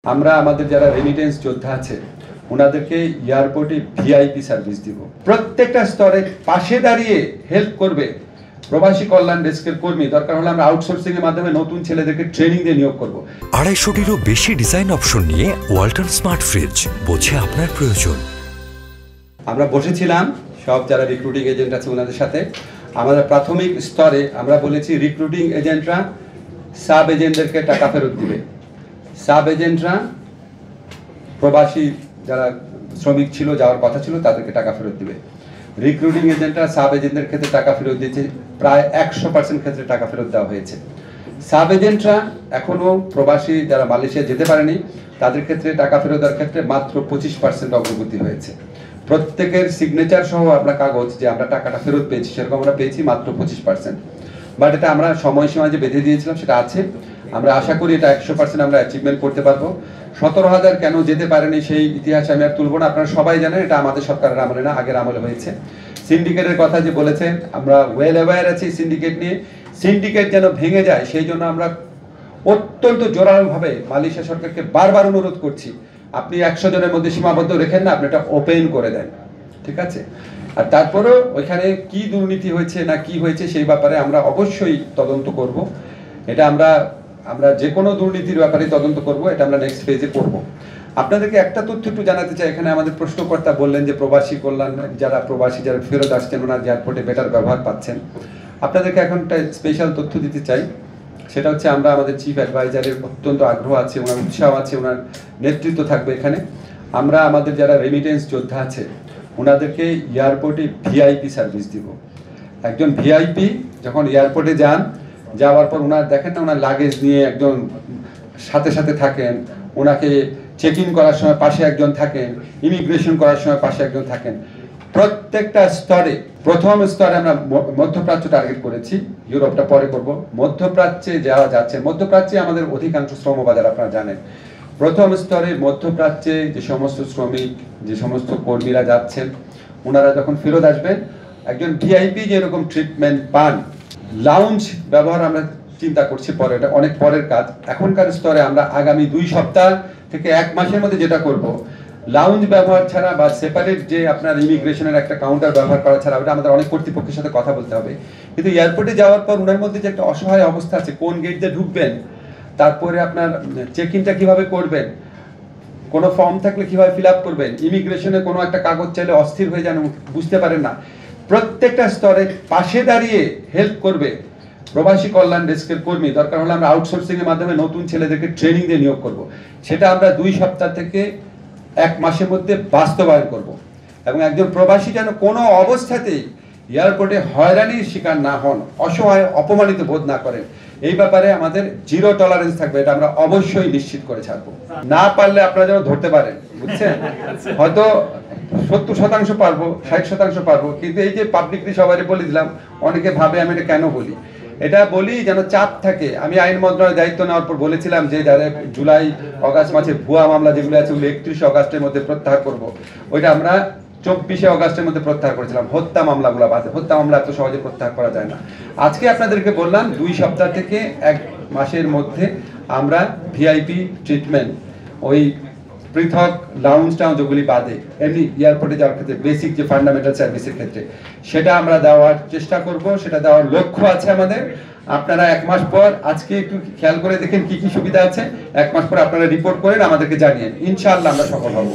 আমরা আমাদের যারা রেমিটেন্স যোদ্ধা আছে ওনাদেরকে এয়ারপোর্টে ভিআইপি সার্ভিস দিব। প্রত্যেকটা স্তরে পাশে দাঁড়িয়ে হেল্প করবে প্রবাসী কল্যাণ ডেস্কের কর্মী। দরকার হলে আমরা আউটসোর্সিং এর মাধ্যমে নতুন ছেলেদেরকে ট্রেনিং দিয়ে নিয়োগ করব। 250টিরও বেশি ডিজাইন অপশন নিয়ে ওয়ালটন স্মার্ট ফ্রিজ, বোঝে আপনার প্রয়োজন। আমরা বসেছিলাম সব যারা রিক্রুটিং এজেন্ট আছে ওনাদের সাথে। আমাদের প্রাথমিক স্তরে আমরা বলেছি রিক্রুটিং এজেন্টরা সাব এজেন্টদেরকে টাকা ফেরত দিবে, সাব এজেন্টরা প্রবাসী যারা শ্রমিক ছিল যাওয়ার কথা ছিল তাদেরকে টাকা ফেরত দিবে। রিক্রুটিং এজেন্টরা সাব এজেন্টদের ক্ষেত্রে টাকা ফেরত দিয়েছে, প্রায় 100% ক্ষেত্রে টাকা ফেরত দেওয়া হয়েছে। সাব এজেন্টরা এখনও প্রবাসী যারা মালয়েশিয়া যেতে পারেনি তাদের ক্ষেত্রে টাকা ফেরত দেওয়ার ক্ষেত্রে মাত্র 25% অগ্রগতি হয়েছে। প্রত্যেকের সিগনেচার সহ আমরা কাগজ যে আমরা টাকাটা ফেরত পেয়েছি সেরকম আমরা পেয়েছি মাত্র 25%। বাট এটা আমরা সময়সীমা যে বেঁধে দিয়েছিলাম সেটা আছে। আমরা আশা করি এটা 100% আমরা অ্যাচিভমেন্ট করতে পারবো। 17,000 কেন যেতে পারেনি সেই ইতিহাস আমি আর তুলব না, আপনারা সবাই জানেন এটা আমাদের সরকারের আমলে না, আগের আমলে হয়েছে। সিন্ডিকেটের কথা যে বলেছেন আমরা ওয়েল অ্যাওয়্যার আছি সিন্ডিকেট নিয়ে। সিন্ডিকেট যেন ভেঙে যায় সেই জন্য আমরা অত্যন্ত জোরালোভাবে মালয়েশিয়া সরকারকে বারবার অনুরোধ করছি, আপনি 100 জনের মধ্যে সীমাবদ্ধ রেখেন না, আপনি এটা ওপেন করে দেন, ঠিক আছে? আর তারপরেও ওইখানে কি দুর্নীতি হয়েছে না কি হয়েছে সেই ব্যাপারে আমরা অবশ্যই তদন্ত করব। এটা আমরা যে কোনো দুর্নীতির ব্যাপারে তদন্ত করব, এটা আমরা নেক্সট ফেজে করব। আপনাদেরকে একটা তথ্য একটু জানাতে চাই। এখানে আমাদের প্রশ্নকর্তা বললেন যে প্রবাসী কল্যাণ যারা ফেরত আসছেন ওনার এয়ারপোর্টে বেটার ব্যবহার পাচ্ছেন। আপনাদেরকে এখন একটা স্পেশাল তথ্য দিতে চাই, সেটা হচ্ছে আমরা আমাদের চিফ অ্যাডভাইজারের অত্যন্ত আগ্রহ আছে, ওনার উৎসাহ আছে, ওনার নেতৃত্ব থাকবে এখানে। আমরা আমাদের যারা রেমিটেন্স যোদ্ধা আছে ওনাদেরকে এয়ারপোর্টে ভিআইপি সার্ভিস দিব। একজন ভিআইপি যখন এয়ারপোর্টে যান, যাওয়ার পর ওনার দেখেন না ওনার লাগেজ নিয়ে একজন সাথে সাথে থাকেন, ওনাকে চেক ইন করার সময় পাশে একজন থাকেন, ইমিগ্রেশন করার সময় পাশে একজন থাকেন। প্রত্যেকটা স্তরে, প্রথম স্তরে আমরা মধ্যপ্রাচ্য টার্গেট করেছি, ইউরোপটা পরে করব। মধ্যপ্রাচ্যে যাওয়া যাচ্ছে, মধ্যপ্রাচ্যে আমাদের অধিকাংশ শ্রমবাজার আপনারা জানেন। প্রথম স্তরে মধ্যপ্রাচ্যে যে সমস্ত শ্রমিক, যে সমস্ত কর্মীরা যাচ্ছেন ওনারা যখন ফেরত আসবেন একজন ভিআইপি যেরকম ট্রিটমেন্ট পান, লাউঞ্জ ব্যবহার আমরা চিন্তা করছি পরে, এটা অনেক পরের কাজ। এখনকার স্তরে আমরা আগামী 2 সপ্তাহ থেকে 1 মাসের মধ্যে যেটা করব, লাউঞ্জ ব্যবহার ছাড়া বা সেপারেট যে আপনার ইমিগ্রেশনের একটা কাউন্টার ব্যবহার করা ছাড়া, ওটা আমাদের অনেক কর্তৃপক্ষের সাথে কথা বলতে হবে। কিন্তু এয়ারপোর্টে যাওয়ার পর ওনার মধ্যে যে একটা অসহায় অবস্থা আছে, কোন গেট দিয়ে ঢুকবেন, তারপরে আপনার চেক ইনটা কীভাবে করবেন, কোনো ফর্ম থাকলে কীভাবে ফিল আপ করবেন, ইমিগ্রেশনে কোনো একটা কাগজ চাইলে অস্থির হয়ে যান, বুঝতে পারেন না, প্রত্যেকটা স্তরে পাশে দাঁড়িয়ে হেল্প করবে প্রবাসী কল্যাণ ডেস্কের কর্মী। দরকার হলে আমরা আউটসোর্সিং এর মাধ্যমে নতুন ছেলেদেরকে ট্রেনিং দিয়ে নিয়োগ করব। সেটা আমরা 2 সপ্তাহ থেকে 1 মাসের মধ্যে বাস্তবায়ন করব। এবং একজন প্রবাসী যেন কোনো অবস্থাতেই এয়ারপোর্টে হয়রানির শিকার না হন, অসহায় অপমানিত বোধ না করেন, এই ব্যাপারে আমাদের 0 টলারেন্স থাকবে। এটা আমরা অবশ্যই নিশ্চিত করে ছাড়বো। না পারলে আপনারা যেন ধরতে পারেন, বুঝছেন? হয়তো 70% পারবো, 60% পারবো, কিন্তু এই যে পাবলিকলি সবাই বলে দিলাম, অনেকে ভাবে আমি এটা কেন বলি, এটা বলি যেন চাপ থাকে। আমি আইন মন্ত্রণালয়ের দায়িত্ব নেওয়ার পর বলেছিলাম যে যারা জুলাই অগাস্ট মাসে ভুয়া মামলা যেগুলো আছে ওগুলো 31 অগাস্টের মধ্যে প্রত্যাহার করব। ওইটা আমরা 24 অগাস্টের মধ্যে প্রত্যাহার করেছিলাম, হত্যা মামলাগুলো বাদে। হত্যা মামলা এত সহজে প্রত্যাহার করা যায় না। আজকে আপনাদেরকে বললাম 2 সপ্তাহ থেকে 1 মাসের মধ্যে আমরা ভিআইপি ট্রিটমেন্ট, ওই পৃথক লাউঞ্জটা যেগুলি বাদে এমনি এয়ারপোর্টে যাওয়ার ক্ষেত্রে বেসিক যে ফান্ডামেন্টাল সার্ভিসের ক্ষেত্রে সেটা আমরা দেওয়ার চেষ্টা করব, সেটা দেওয়ার লক্ষ্য আছে আমাদের। আপনারা 1 মাস পর, আজকে একটু খেয়াল করে দেখেন কি কি সুবিধা আছে, 1 মাস পর আপনারা রিপোর্ট করেন আমাদেরকে জানিয়েন, ইনশাআল্লাহ আমরা সফল হব।